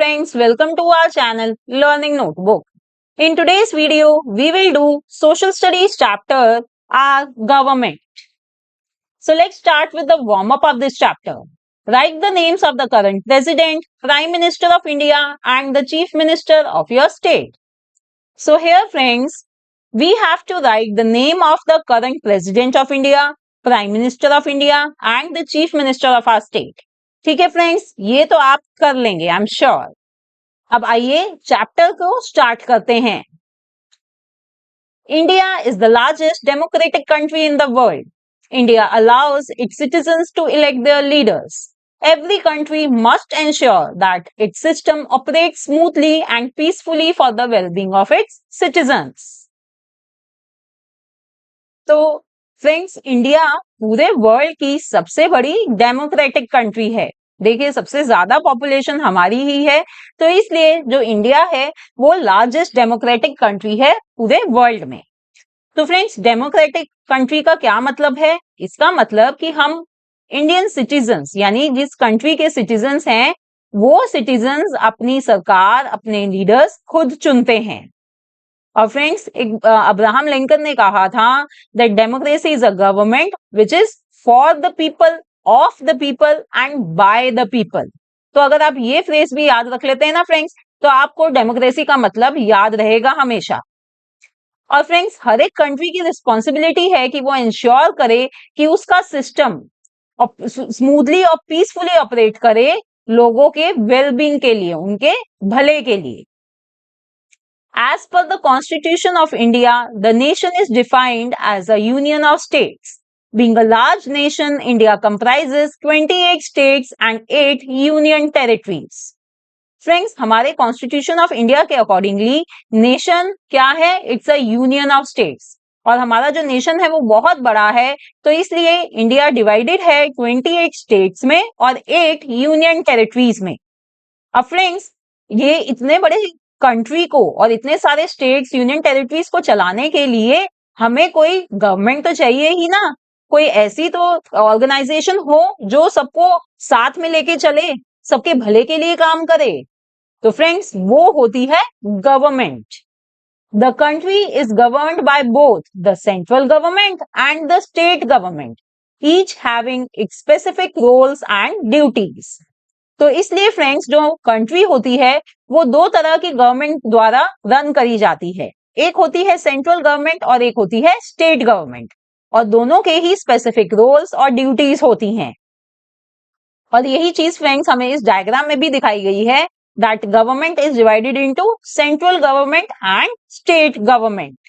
friends, welcome to our channel Learning Notebook. In today's video, we will do Social Studies chapter, our government. So let's start with the warm-up of this chapter. Write the names of the current President, Prime Minister of India and the Chief Minister of your state. So here friends, we have to write the name of the current President of India, Prime Minister of India and the Chief Minister of our state. ठीक है friends, ये तो आप कर लेंगे I am sure. अब आइए chapter को स्टार्ट करते हैं। India is the largest democratic country in the world. India allows its citizens to elect their leaders. Every country must ensure that its system operates smoothly and peacefully for the well-being of its citizens. तो friends, India पूरे world की सबसे बड़ी democratic country है। देखिए, सबसे ज्यादा population हमारी ही है, तो इसलिए जो इंडिया है वो लार्जेस्ट डेमोक्रेटिक कंट्री है पूरे वर्ल्ड में। तो फ्रेंड्स, डेमोक्रेटिक कंट्री का क्या मतलब है? इसका मतलब कि हम इंडियन सिटीजन्स यानी जिस कंट्री के सिटीजन्स हैं वो सिटीजन्स अपनी सरकार, अपने लीडर्स खुद चुनते हैं। और फ्रेंड्स, अब्राहम लिंकन ने कहा था that democracy is a government which is for the people, of the people and by the people. तो अगर आप ये फ्रेज भी याद रख लेते हैं ना फ्रेंड्स, तो आपको डेमोक्रेसी का मतलब याद रहेगा हमेशा। और फ्रेंड्स, हर एक कंट्री की रिस्पॉन्सिबिलिटी है कि वो इंश्योर करे कि उसका सिस्टम स्मूथली और पीसफुली ऑपरेट करे लोगों के वेलबींग के लिए, उनके भले के लिए। As per the Constitution of India, the nation is defined as a union of states. Being a large nation, India comprises 28 states and 8 union territories. Friends, हमारे Constitution of India के accordingly, nation क्या है? It's a union of states. और हमारा जो nation है वो बहुत बड़ा है, तो इसलिए इंडिया डिवाइडेड है 28 स्टेट्स में और 8 यूनियन टेरिटरीज में। अब फ्रेंड्स, ये इतने बड़े कंट्री को और इतने सारे स्टेट्स, यूनियन टेरिटरीज को चलाने के लिए हमें कोई गवर्नमेंट तो चाहिए ही ना। कोई ऐसी तो ऑर्गेनाइजेशन हो जो सबको साथ में लेके चले, सबके भले के लिए काम करे। तो फ्रेंड्स, वो होती है government. The country is governed by both the central government and the state government, each having its specific roles and duties. तो इसलिए फ्रेंड्स, जो कंट्री होती है वो दो तरह की गवर्नमेंट द्वारा रन करी जाती है। एक होती है सेंट्रल गवर्नमेंट और एक होती है स्टेट गवर्नमेंट, और दोनों के ही स्पेसिफिक रोल्स और ड्यूटीज होती हैं। और यही चीज फ्रेंड्स हमें इस डायग्राम में भी दिखाई गई है that government is divided into central government and state government.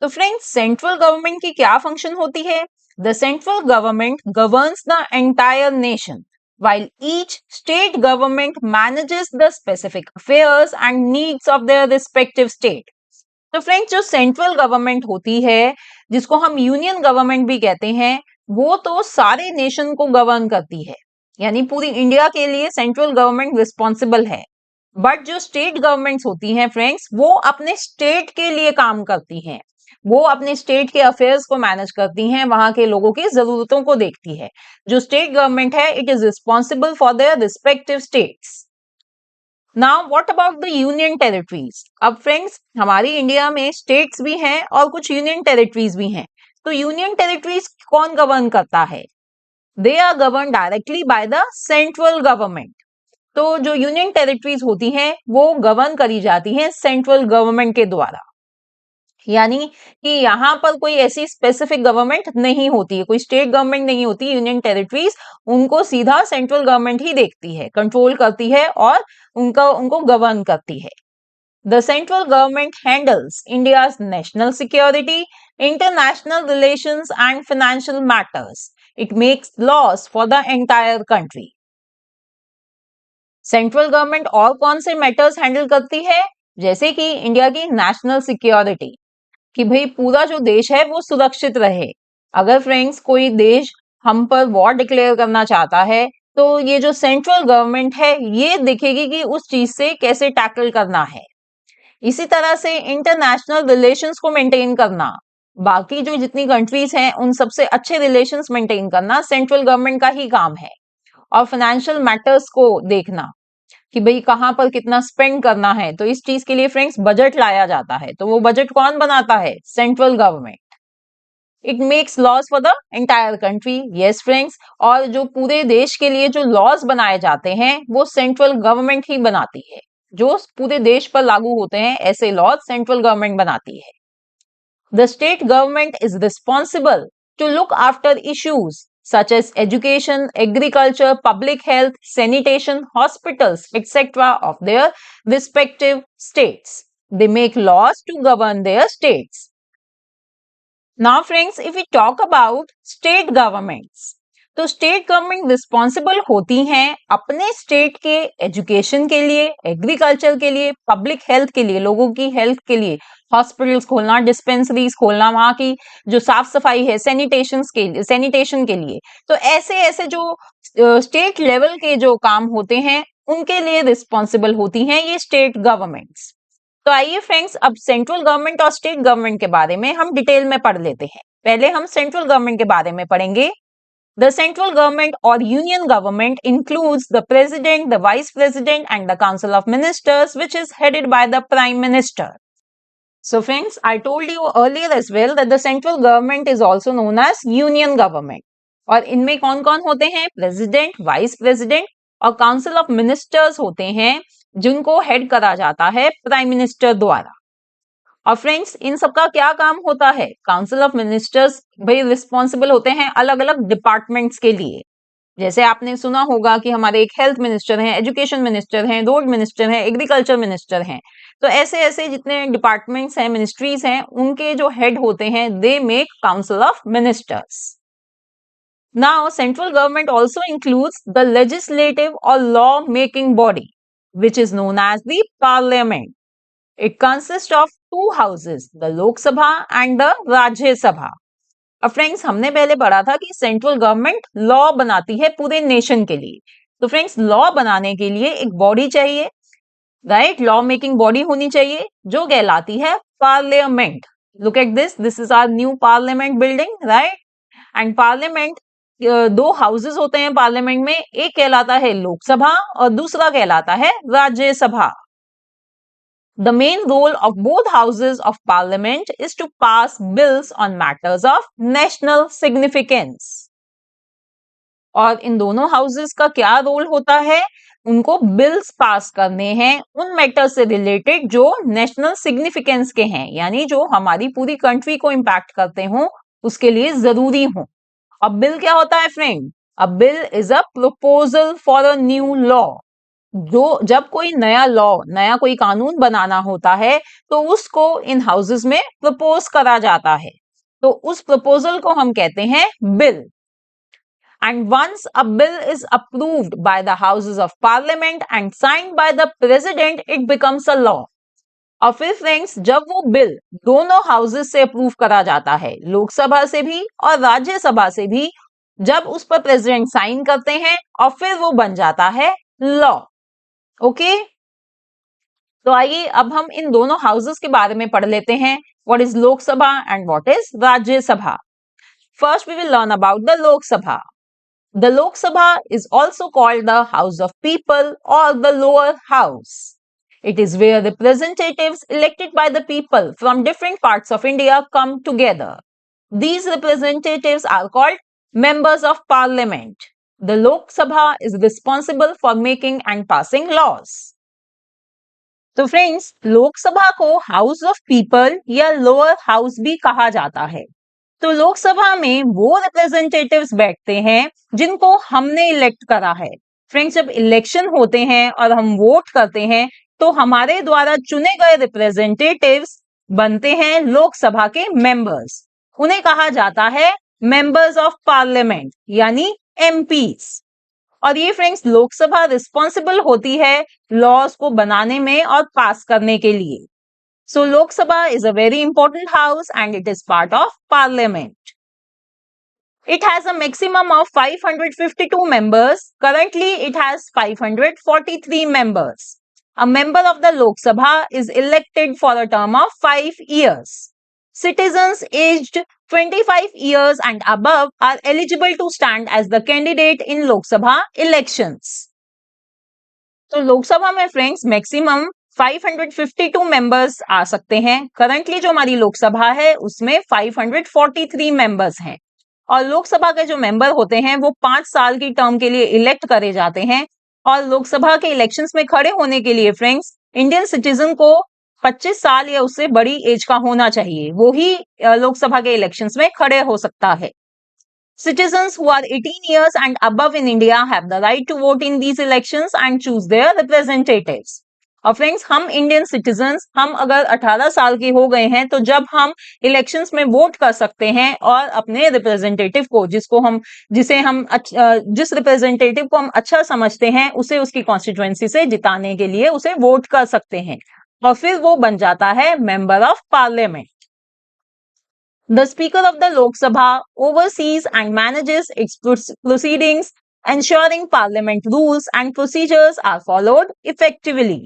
तो फ्रेंड्स, सेंट्रल गवर्नमेंट की क्या फंक्शन होती है? The central government governs the entire nation, while each state government manages the specific affairs and needs of their respective state. तो friends, जो central government होती है, जिसको हम यूनियन गवर्नमेंट भी कहते हैं, वो तो सारे नेशन को गवर्न करती है, यानी पूरी इंडिया के लिए सेंट्रल गवर्नमेंट रिस्पॉन्सिबल है। बट जो स्टेट गवर्नमेंट्स होती हैं फ्रेंड्स, वो अपने स्टेट के लिए काम करती हैं, वो अपने स्टेट के अफेयर्स को मैनेज करती हैं, वहां के लोगों की जरूरतों को देखती है। जो स्टेट गवर्नमेंट है, it is responsible for their respective states. Now what about the union territories? अब फ्रेंड्स, हमारी इंडिया में स्टेट्स भी हैं और कुछ यूनियन टेरिटरीज भी हैं। तो यूनियन टेरिटरीज कौन गवर्न करता है? They are govern directly by the central government. तो जो यूनियन टेरिटरीज होती हैं वो गवर्न करी जाती हैं सेंट्रल गवर्नमेंट के द्वारा, यानी कि यहाँ पर कोई ऐसी स्पेसिफिक गवर्नमेंट नहीं होती है, कोई स्टेट गवर्नमेंट नहीं होती। यूनियन टेरिटरीज उनको सीधा सेंट्रल गवर्नमेंट ही देखती है, कंट्रोल करती है और उनको गवर्न करती है। The central government handles India's national security, international relations and financial matters. It makes laws for the entire country. Central government और कौन से मैटर्स हैंडल करती है? जैसे कि इंडिया की नेशनल सिक्योरिटी, कि भाई पूरा जो देश है वो सुरक्षित रहे। अगर फ्रेंड्स कोई देश हम पर वॉर डिक्लेयर करना चाहता है, तो ये जो सेंट्रल गवर्नमेंट है ये देखेगी कि उस चीज से कैसे टैकल करना है। इसी तरह से इंटरनेशनल रिलेशंस को मेंटेन करना, बाकी जो जितनी कंट्रीज हैं उन सबसे अच्छे रिलेशंस मेंटेन करना सेंट्रल गवर्नमेंट का ही काम है। और फाइनेंशियल मैटर्स को देखना कि भाई कहाँ पर कितना स्पेंड करना है, तो इस चीज के लिए फ्रेंड्स बजट लाया जाता है। तो वो बजट कौन बनाता है? Central government. It makes laws for the entire country, yes friends. और जो पूरे देश के लिए जो लॉज बनाए जाते हैं वो सेंट्रल गवर्नमेंट ही बनाती है। जो पूरे देश पर लागू होते हैं ऐसे लॉज सेंट्रल गवर्नमेंट बनाती है। The state government is responsible to look after issues such as education, agriculture, public health, sanitation, hospitals, etc. of their respective states. They make laws to govern their states. Now friends, if we talk about state governments, तो state government responsible होती हैं अपने state के education के लिए, agriculture के लिए, public health के लिए, लोगों की हेल्थ के लिए, हॉस्पिटल्स खोलना, डिस्पेंसरीज खोलना, वहां की जो साफ सफाई है, सैनिटेशन के लिए। तो ऐसे ऐसे जो स्टेट लेवल के जो काम होते हैं उनके लिए रिस्पॉन्सिबल होती हैं ये स्टेट गवर्नमेंट्स। तो आइए फ्रेंड्स, अब सेंट्रल गवर्नमेंट और स्टेट गवर्नमेंट के बारे में हम डिटेल में पढ़ लेते हैं। पहले हम सेंट्रल गवर्नमेंट के बारे में पढ़ेंगे। The central government or union government includes the president, the vice president and the council of ministers, which is headed by the prime minister. So friends, I told you earlier as well that the central government is also known as union government. और इनमें कौन कौन होते हैं? President, vice president और council of ministers होते हैं जिनको हेड करा जाता है प्राइम मिनिस्टर द्वारा। और फ्रेंड्स, इन सबका क्या काम होता है? काउंसिल ऑफ मिनिस्टर्स भाई रिस्पॉन्सिबल होते हैं अलग अलग डिपार्टमेंट्स के लिए। जैसे आपने सुना होगा कि हमारे एक हेल्थ मिनिस्टर हैं, एजुकेशन मिनिस्टर हैं, रोड मिनिस्टर हैं, एग्रीकल्चर मिनिस्टर हैं। तो ऐसे ऐसे जितने डिपार्टमेंट्स हैं, मिनिस्ट्रीज हैं, उनके जो हेड होते हैं they make council of ministers. Now central government also includes the legislative और law making body which is known as the Parliament. It consists of two houses, the Lok Sabha and the Rajya Sabha. अब friends, हमने पहले पढ़ा था कि central government law बनाती है पूरे नेशन के लिए। तो फ्रेंड्स, लॉ बनाने के लिए एक बॉडी चाहिए, राइट? लॉ मेकिंग बॉडी होनी चाहिए जो कहलाती है parliament. Look at this is our new parliament building, right? And parliament, दो हाउसेस होते हैं पार्लियामेंट में, एक कहलाता है लोकसभा और दूसरा कहलाता है Rajya Sabha. The main role of both houses of parliament is to pass bills on matters of national significance. और इन दोनों हाउसेस का क्या रोल होता है? उनको बिल्स पास करने हैं उन मैटर से रिलेटेड जो नेशनल सिग्निफिकेंस के हैं, यानी जो हमारी पूरी कंट्री को इंपैक्ट करते हो, उसके लिए जरूरी हो। अब बिल क्या होता है friend? A bill is a proposal for a new law. जो जब कोई नया लॉ, नया कोई कानून बनाना होता है तो उसको इन हाउसेस में प्रपोज करा जाता है, तो उस प्रपोजल को हम कहते हैं bill. And once a bill is approved by the houses of parliament and signed by the president, it becomes a law. और फिर फ्रेंड्स, जब वो बिल दोनों हाउसेस से अप्रूव करा जाता है, लोकसभा से भी और राज्यसभा से भी, जब उस पर प्रेसिडेंट साइन करते हैं और फिर वो बन जाता है लॉ। ओके, तो आइए अब हम इन दोनों हाउसेस के बारे में पढ़ लेते हैं। What is Lok Sabha and what is Rajya Sabha. First we will learn about the Lok Sabha. The Lok Sabha is also called the House of People और the lower house. It is where representatives elected by the people from different parts of India come together. These representatives are called members of parliament. The Lok Sabha is responsible for making and passing laws. तो friends, Lok Sabha को house of people या lower house भी कहा जाता है। तो लोकसभा में वो रिप्रेजेंटेटिव्स बैठते हैं जिनको हमने इलेक्ट करा है। फ्रेंड्स, जब इलेक्शन होते हैं और हम वोट करते हैं तो हमारे द्वारा चुने गए रिप्रेजेंटेटिव्स बनते हैं लोकसभा के मेंबर्स। उन्हें कहा जाता है मेंबर्स ऑफ पार्लियामेंट यानी एमपीस। और ये फ्रेंड्स, लोकसभा रिस्पॉन्सिबल होती है लॉज को बनाने में और पास करने के लिए। So Lok Sabha is a very important house and it is part of Parliament. It has a maximum of 552 members. Currently, it has 543 members. A member of the Lok Sabha is elected for a term of 5 years. Citizens aged 25 years and above are eligible to stand as the candidate in Lok Sabha elections. तो लोकसभा में friends maximum 552 members आ सकते हैं। Currently जो हमारी लोकसभा है उसमें 543 members हैं और लोकसभा के जो मेंबर होते हैं वो 5 साल की टर्म के लिए इलेक्ट करे जाते हैं और लोकसभा के इलेक्शंस में खड़े होने के लिए फ्रेंड्स इंडियन सिटीजन को 25 साल या उससे बड़ी एज का होना चाहिए, वो ही लोकसभा के इलेक्शंस में खड़े हो सकता है। Citizens who are 18 years and above in India have the right to vote in these elections and choose their representatives. और फ्रेंड्स हम इंडियन सिटीजन्स हम अगर 18 साल के हो गए हैं तो जब हम इलेक्शंस में वोट कर सकते हैं और अपने रिप्रेजेंटेटिव को जिस रिप्रेजेंटेटिव को हम अच्छा समझते हैं उसे उसकी कॉन्स्टिट्यूएंसी से जिताने के लिए उसे वोट कर सकते हैं और फिर वो बन जाता है member of parliament. The Speaker of the Lok Sabha oversees and manages its proceedings, ensuring Parliament rules and procedures are followed effectively.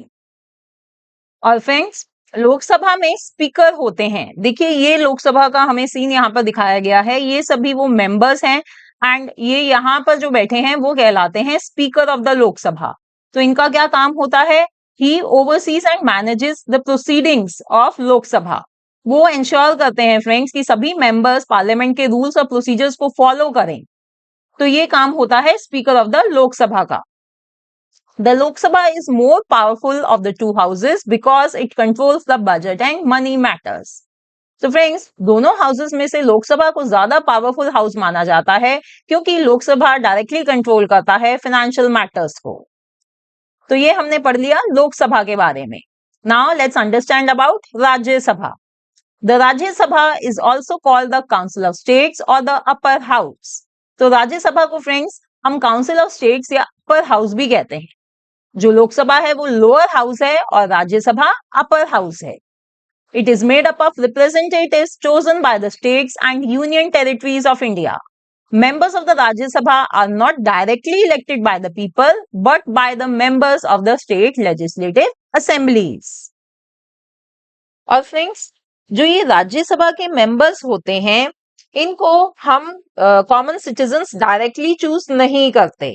और फ्रेंड्स लोकसभा में स्पीकर होते हैं। देखिए ये लोकसभा का हमें सीन यहाँ पर दिखाया गया है, ये सभी वो मेंबर्स हैं एंड ये यहाँ पर जो बैठे हैं वो कहलाते हैं स्पीकर ऑफ द लोकसभा। तो इनका क्या काम होता है? He oversees and manages the proceedings of Lok Sabha. वो इंश्योर करते हैं फ्रेंड्स कि सभी मेंबर्स पार्लियामेंट के रूल्स और प्रोसीजर्स को फॉलो करें। तो ये काम होता है स्पीकर ऑफ द लोकसभा का। The Lok Sabha is more powerful of the two houses because it controls the budget and money matters. तो फ्रेंड्स दोनों हाउसेस में से लोकसभा को ज्यादा पावरफुल हाउस माना जाता है क्योंकि लोकसभा डायरेक्टली कंट्रोल करता है फाइनेंशियल मैटर्स को। तो ये हमने पढ़ लिया लोकसभा के बारे में। Now let's understand about Rajya Sabha. The Rajya Sabha is also called the Council of States or the Upper House. तो राज्यसभा को फ्रेंड्स हम काउंसिल ऑफ स्टेट्स या अपर हाउस भी कहते हैं। जो लोकसभा है वो लोअर हाउस है और राज्यसभा अपर हाउस है। It is made up of representatives chosen by the states and union territories of India. Members of the Rajya Sabha are not directly elected by the people but by the members of the state legislative assemblies. और friends जो ये राज्यसभा के members होते हैं इनको हम common citizens directly choose नहीं करते।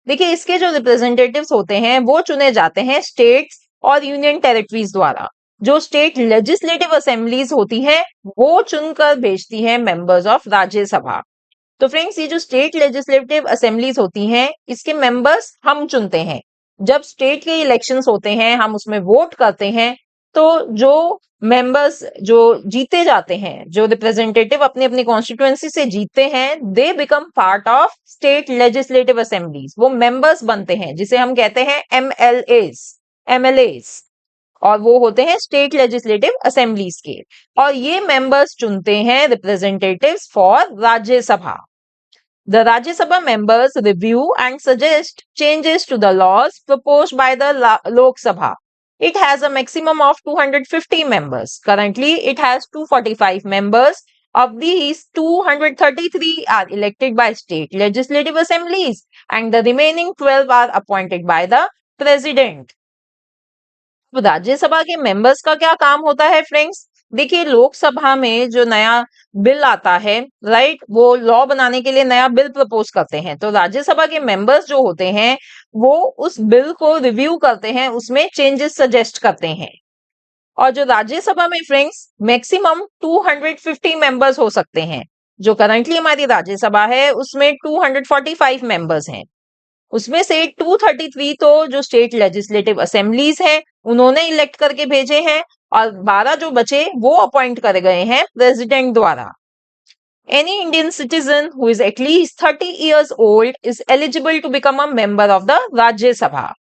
देखिए इसके जो रिप्रेजेंटेटिव्स होते हैं वो चुने जाते हैं स्टेट्स और यूनियन टेरिटरीज द्वारा। जो स्टेट लेजिस्लेटिव असेंबलीज होती हैं वो चुनकर भेजती हैं मेंबर्स ऑफ राज्यसभा। तो फ्रेंड्स ये जो स्टेट लेजिस्लेटिव असेंबलीज होती हैं इसके मेंबर्स हम चुनते हैं। जब स्टेट के इलेक्शंस होते हैं हम उसमें वोट करते हैं तो जो मेंबर्स जो जीते जाते हैं, जो रिप्रेजेंटेटिव अपनी अपनी कॉन्स्टिट्यूएंसी से जीतते हैं, they become part of state legislative assemblies. वो मेंबर्स बनते हैं जिसे हम कहते हैं एमएलएस और वो होते हैं स्टेट लेजिस्लेटिव असेंबलीज के और ये मेंबर्स चुनते हैं representatives for Rajya Sabha. The Rajya Sabha members review and suggest changes to the laws proposed by the Lok Sabha. It has a maximum of 250 members. Currently, it has 245 members. Of these, 233 are elected by state legislative assemblies and the remaining 12 are appointed by the president. Rajya Sabha के members का क्या काम होता है friends? देखिए लोकसभा में जो नया बिल आता है राइट, वो लॉ बनाने के लिए नया बिल प्रपोज करते हैं। तो राज्यसभा के मेंबर्स जो होते हैं वो उस बिल को रिव्यू करते हैं, उसमें चेंजेस सजेस्ट करते हैं। और जो राज्यसभा में फ्रेंड्स मैक्सिमम 250 मेंबर्स हो सकते हैं। जो करंटली हमारी राज्यसभा है उसमें 245 मेंबर्स हैं। उसमें से 233 तो जो स्टेट लेजिस्लेटिव असेंबलीज हैं उन्होंने इलेक्ट करके भेजे हैं और 12 जो बचे वो अपॉइंट करे गए हैं प्रेसिडेंट द्वारा। Any Indian citizen who is at least 30 years old is eligible to become a member of the Rajya Sabha.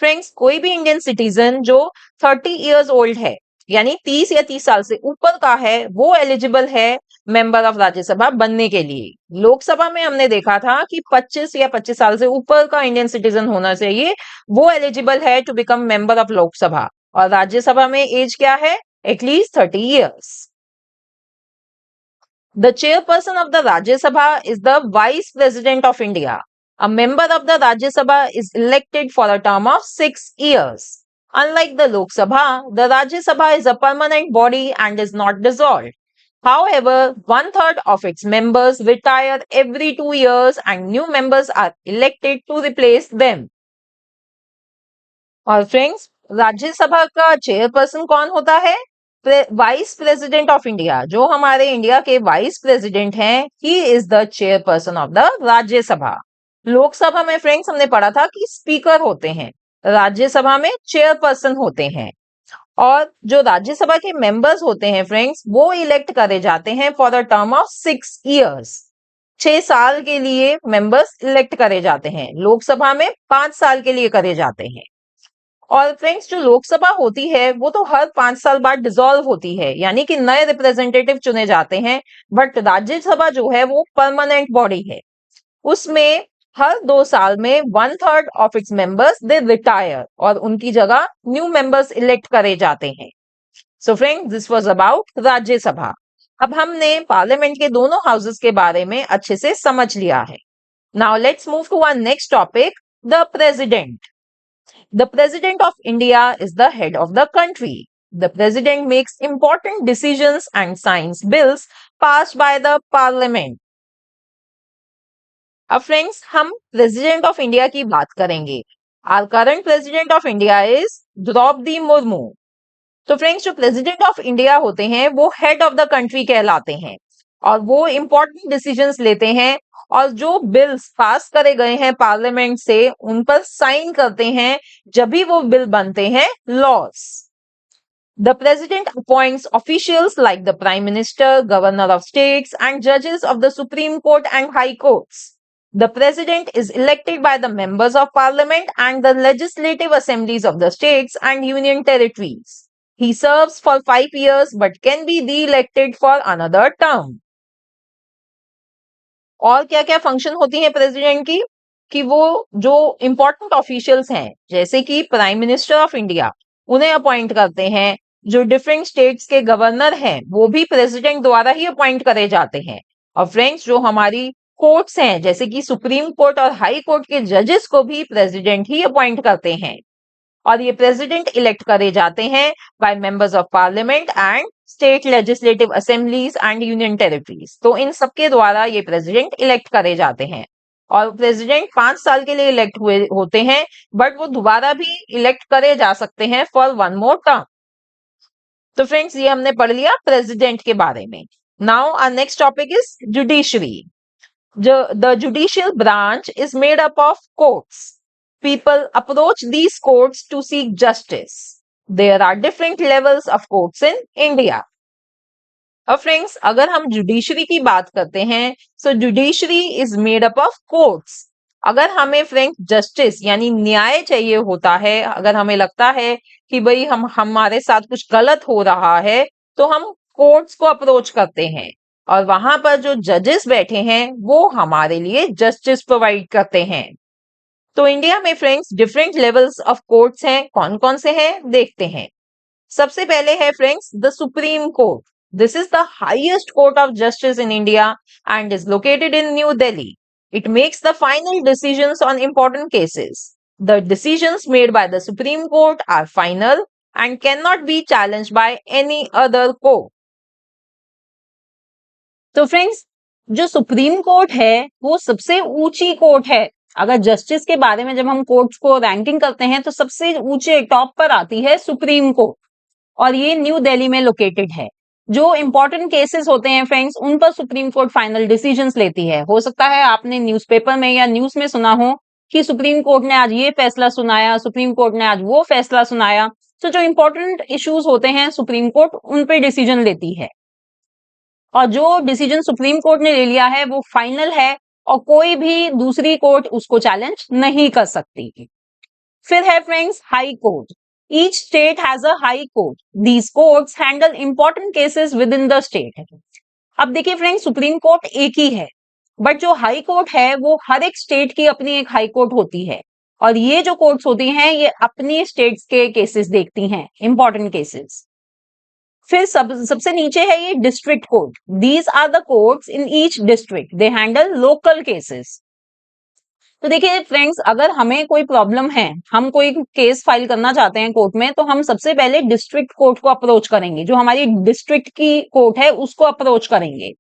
Friends कोई भी इंडियन सिटीजन जो 30 इयर्स ओल्ड है यानी 30 या 30 साल से ऊपर का है वो एलिजिबल है मेंबर ऑफ राज्यसभा बनने के लिए। लोकसभा में हमने देखा था कि 25 या 25 साल से ऊपर का इंडियन सिटीजन होना चाहिए, वो एलिजिबल है to become member of Lok Sabha. और राज्यसभा में एज क्या है? At least 30 years. The chairperson of the Rajya Sabha is the Vice President of India. A member of the Rajya Sabha is elected for a term of 6 years. Unlike the Lok Sabha, the Rajya Sabha is a permanent body and is not dissolved. However, one third of its members retire every 2 years and new members are elected to replace them. और friends, Rajya Sabha का chairperson कौन होता है? Vice president of India, जो हमारे India के vice president हैं, he is the chairperson of the Rajya Sabha. Lok Sabha में फ्रेंड्स हमने पढ़ा था कि स्पीकर होते हैं, राज्यसभा में चेयरपर्सन होते हैं। और जो राज्यसभा के मेंबर्स होते हैं फ्रेंड्स, वो इलेक्ट करे जाते हैं for the term of 6 years। 6 साल के लिए मेंबर्स इलेक्ट करे जाते हैं। लोकसभा में 5 साल के लिए करे जाते हैं। और फ्रेंड्स, जो लोकसभा होती है वो तो हर 5 साल बाद डिसॉल्व होती है, यानी कि नए रिप्रेजेंटेटिव चुने जाते हैं। बट राज्यसभा जो है वो परमानेंट बॉडी है। उसमें हर 2 साल में 1/3 of its members they retire और उनकी जगह न्यू मेंबर्स इलेक्ट करे जाते हैं। So friends, this was about Rajya Sabha. अब हमने पार्लियामेंट के दोनों हाउसेस के बारे में अच्छे से समझ लिया है। Now let's move to our next topic, the president. The President of India is the head of the country. The President makes important decisions and signs bills passed by the Parliament. अब friends, हम president of India की बात करेंगे। Our current President of India is Draupadi Murmu. तो friends, जो president of India होते हैं वो हेड ऑफ द कंट्री कहलाते हैं और वो इंपॉर्टेंट डिसीजंस लेते हैं और जो बिल्स पास करे गए हैं पार्लियामेंट से उन पर साइन करते हैं जब भी वो बिल बनते हैं laws. The president appoints officials like the prime minister, governor of states and judges of the Supreme Court and high courts. The president is elected by the members of parliament and the legislative assemblies of the states and union territories. He serves for 5 years but can be re-elected for another term. और क्या क्या function होती है president की? कि वो जो important officials हैं जैसे कि प्राइम मिनिस्टर ऑफ इंडिया, उन्हें अपॉइंट करते हैं। जो डिफरेंट स्टेट्स के गवर्नर हैं वो भी प्रेसिडेंट द्वारा ही अपॉइंट करे जाते हैं। और फ्रेंड्स, जो हमारी कोर्ट्स हैं जैसे कि सुप्रीम कोर्ट और हाई कोर्ट के जजेस को भी प्रेसिडेंट ही अपॉइंट करते हैं। और ये प्रेसिडेंट इलेक्ट करे जाते हैं by members of parliament and state legislative assemblies and union territories. तो इन सबके द्वारा ये प्रेसिडेंट इलेक्ट करे जाते हैं और प्रेसिडेंट 5 साल के लिए इलेक्ट हुए होते हैं, बट वो दोबारा भी इलेक्ट करे जा सकते हैं फॉर 1 more टर्म। तो फ्रेंड्स, ये हमने पढ़ लिया प्रेसिडेंट के बारे में। Now our next topic is judiciary. The judicial branch is made up of courts. People approach these courts to seek justice. There are different levels of courts in India. अब friends, अगर हम judiciary की बात करते हैं, so judiciary is made up of courts. अगर हमें friends justice यानी न्याय चाहिए होता है, अगर हमें लगता है कि भाई हमारे साथ कुछ गलत हो रहा है, तो हम कोर्ट्स को अप्रोच करते हैं और वहां पर जो जजेस बैठे हैं वो हमारे लिए जस्टिस प्रोवाइड करते हैं। तो इंडिया में friends different levels of courts हैं। कौन कौन से हैं देखते हैं। सबसे पहले है friends the supreme court. This is the highest court of justice in India and is located in New Delhi. It makes the final decisions on important cases. The decisions made by the supreme court are final and can not be challenged by any other court. तो friends, जो supreme court है वो सबसे ऊंची court है। अगर justice के बारे में जब हम कोर्ट्स को रैंकिंग करते हैं तो सबसे ऊंचे टॉप पर आती है सुप्रीम कोर्ट और ये न्यू दिल्ली में लोकेटेड है। जो इंपॉर्टेंट केसेस होते हैं फ्रेंड्स, उन पर सुप्रीम कोर्ट फाइनल डिसीजंस लेती है। हो सकता है आपने न्यूज़पेपर में या न्यूज में सुना हो कि सुप्रीम कोर्ट ने आज ये फैसला सुनाया, सुप्रीम कोर्ट ने आज वो फैसला सुनाया। तो जो इंपॉर्टेंट इश्यूज होते हैं सुप्रीम कोर्ट उन पर डिसीजन लेती है और जो डिसीजन सुप्रीम कोर्ट ने ले लिया है वो फाइनल है और कोई भी दूसरी कोर्ट उसको चैलेंज नहीं कर सकती। फिर है friends high court. Each state has a high court. These courts handle important cases with in the state. अब देखिए फ्रेंड्स, सुप्रीम कोर्ट एक ही है, बट जो हाई कोर्ट है वो हर एक स्टेट की अपनी एक हाई कोर्ट होती है और ये जो कोर्ट्स होती हैं ये अपनी स्टेट्स के केसेस देखती हैं, इंपॉर्टेंट केसेस। फिर सबसे नीचे है ये district court. These are the courts in each district, they handle local cases. तो देखिए फ्रेंड्स, अगर हमें कोई प्रॉब्लम है, हम कोई केस फाइल करना चाहते हैं कोर्ट में, तो हम सबसे पहले डिस्ट्रिक्ट कोर्ट को अप्रोच करेंगे, जो हमारी डिस्ट्रिक्ट की कोर्ट है उसको अप्रोच करेंगे।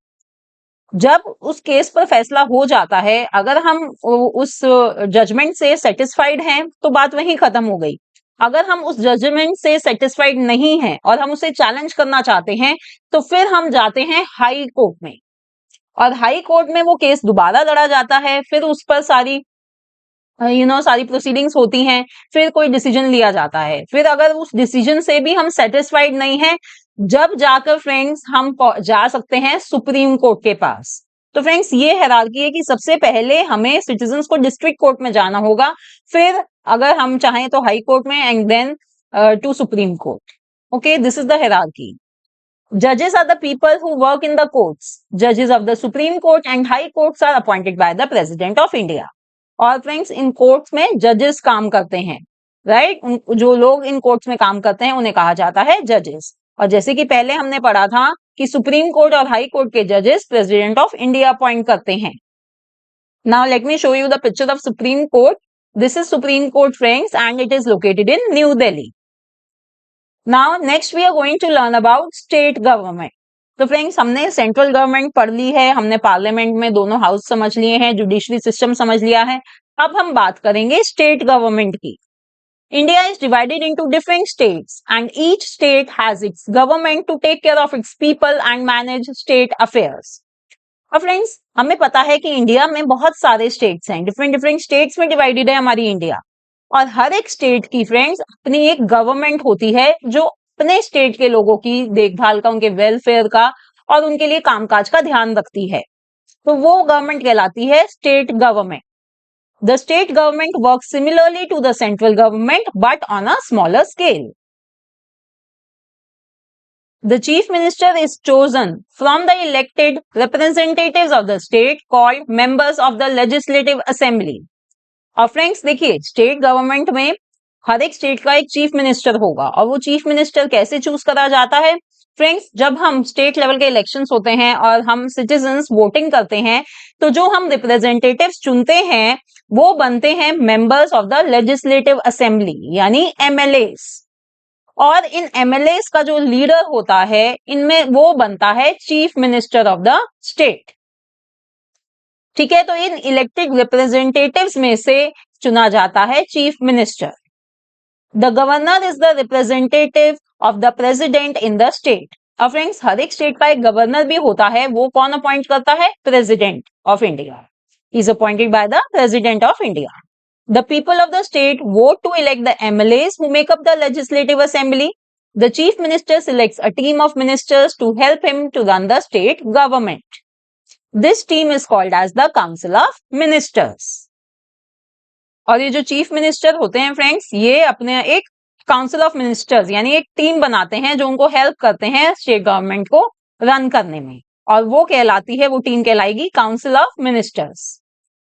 जब उस केस पर फैसला हो जाता है, अगर हम उस जजमेंट से सेटिस्फाइड हैं तो बात वहीं खत्म हो गई। अगर हम उस जजमेंट से सेटिस्फाइड नहीं हैं और हम उसे चैलेंज करना चाहते हैं, तो फिर हम जाते हैं हाई कोर्ट में, और हाई कोर्ट में वो केस दोबारा लड़ा जाता है। फिर उस पर सारी सारी प्रोसीडिंग्स होती हैं, फिर कोई डिसीजन लिया जाता है। फिर अगर उस डिसीजन से भी हम सेटिस्फाइड नहीं हैं, जब जाकर फ्रेंड्स हम जा सकते हैं सुप्रीम कोर्ट के पास। तो फ्रेंड्स, ये हायरार्की है कि सबसे पहले हमें सिटीजन्स को डिस्ट्रिक्ट कोर्ट में जाना होगा, फिर अगर हम चाहें तो हाई कोर्ट में, and then to supreme court. Okay, this is the hierarchy. Judges are the people who work in the courts. Judges of the Supreme Court and High Courts are appointed by the President of India. और friends, इन courts में जजेस काम करते हैं, right? जो लोग इन courts में काम करते हैं उन्हें कहा जाता है जजेस। और जैसे कि पहले हमने पढ़ा था कि सुप्रीम कोर्ट और हाई कोर्ट के जजेस प्रेसिडेंट ऑफ इंडिया अपॉइंट करते हैं। Now let me show you the picture of supreme court. This is supreme court friends, and it is located in New Delhi. Now next we are going to learn about state government. तो friends, हमने central government पढ़ ली है, हमने parliament में दोनों house समझ लिए हैं, जुडिशरी सिस्टम समझ लिया है। अब हम बात करेंगे स्टेट गवर्नमेंट की। India is divided into different states and each state has its government to take care of its people and manage state affairs. अब फ्रेंड्स, हमें पता है कि इंडिया में बहुत सारे स्टेट्स हैं, डिफरेंट डिफरेंट स्टेट्स में डिवाइडेड है हमारी इंडिया, और हर एक स्टेट की फ्रेंड्स अपनी एक गवर्नमेंट होती है जो अपने स्टेट के लोगों की देखभाल का, उनके वेलफेयर का और उनके लिए कामकाज का ध्यान रखती है। तो वो गवर्नमेंट कहलाती है state government. The state government work similarly to the central government but on a smaller scale. The chief minister is chosen from the elected representatives of the state called members of the legislative assembly. और friends देखिए, state government में हर एक state का एक chief minister होगा, और वो chief minister कैसे चूज करा जाता है फ्रेंड्स? जब हम स्टेट लेवल के इलेक्शंस होते हैं और हम सिटीजन्स वोटिंग करते हैं, तो जो हम रिप्रेजेंटेटिव्स चुनते हैं वो बनते हैं members of the legislative assembly, यानी एमएलएस। और इन एमएलएस का जो लीडर होता है, इनमें वो बनता है chief minister of the state. ठीक है, तो इन इलेक्टेड रिप्रेजेंटेटिव्स में से चुना जाता है chief minister. The governor is the representative of the president in the state. अब फ्रेंड्स, हर एक स्टेट का एक गवर्नर भी होता है, वो कौन अपॉइंट करता है? President of India is appointed by the president of India. The people of the state vote to elect the MLAs who make up the legislative assembly. The chief minister selects a team of ministers to help him to run the state government. This team is called as the Council of Ministers. और ये जो chief minister होते हैं friends, ये अपने एक council of ministers यानी एक टीम बनाते हैं जो उनको हेल्प करते हैं स्टेट गवर्नमेंट को रन करने में, और वो कहलाती है, वो टीम कहलाएगी council of ministers.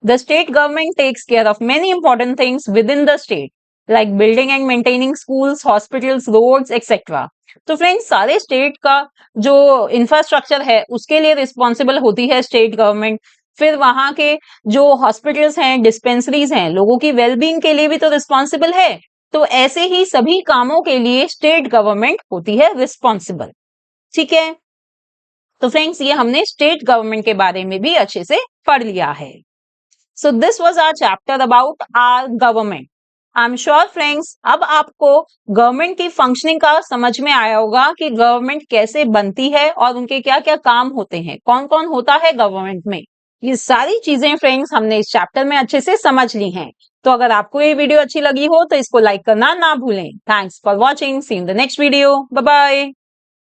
The state government takes care of many important things within the state, like building and maintaining schools, hospitals, roads, etc. तो फ्रेंड्स, सारे स्टेट का जो इंफ्रास्ट्रक्चर है उसके लिए रिस्पॉन्सिबल होती है स्टेट गवर्नमेंट। फिर वहां के जो हॉस्पिटल्स हैं, डिस्पेंसरीज हैं, लोगों की वेलबींग के लिए भी तो रिस्पॉन्सिबल है। तो ऐसे ही सभी कामों के लिए स्टेट गवर्नमेंट होती है रिस्पॉन्सिबल। ठीक है, तो फ्रेंड्स, ये हमने स्टेट गवर्नमेंट के बारे में भी अच्छे से पढ़ लिया है। So this was our chapter about our government. I'm sure friends, अब आपको गवर्नमेंट की फंक्शनिंग का समझ में आया होगा कि गवर्नमेंट कैसे बनती है और उनके क्या क्या काम होते हैं, कौन कौन होता है गवर्नमेंट में। ये सारी चीजें फ्रेंड्स हमने इस चैप्टर में अच्छे से समझ ली हैं। तो अगर आपको ये वीडियो अच्छी लगी हो तो इसको लाइक करना ना भूलें। Thanks for watching, see in the next video, bye bye.